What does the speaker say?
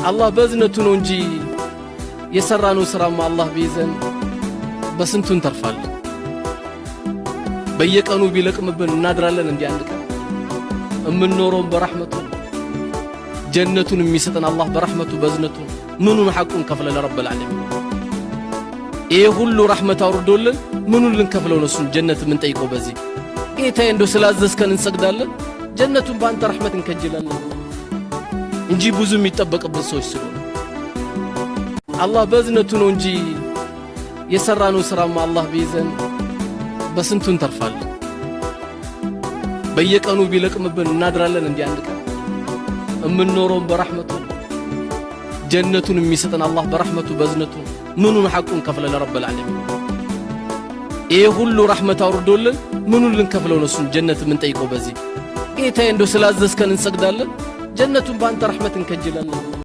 الله بزنة نونجي يسرانو سرام الله بيزن بسنتون ترفال بيك أنو بيلك مبن نادرالن اندي عندك من نورهم برحمته جنة ميستن الله برحمته بزنته منو حقون كفل لرب العالمين إيه كله رحمة أردولن منو لنكفلو نسون جنة من تيكو بزي إيه تايندو سلازز كان نسقدالن جنة بانت رحمة كجلالن እንጂ ብዙ የሚጠበቅበት ሰዎች ስለሆነ አላህ በዝነቱ ነው እንጂ የሰራነው ስራማ አላህ ቢይዘን በስንቱን ተርፋለን በየቀኑ ቢለቅምብን እናድራለን እንዴ አንድ ቀን እምንኖረው በረህመቱ ጀነቱን የሚሰጠን አላህ በረህመቱ በዝነቱ ምኑን ሐቁን ከፍለ ለረብ العالمين ይሄ ሁሉ ረህመት አውርዶልን ምኑን ልንከፍለው ነው እሱን ጀነት ምን ጠይቀው በዚህ ጌታዬ እንደው ስላዘዝከን እንሰግዳለን جنة بانت رحمة كجلالنا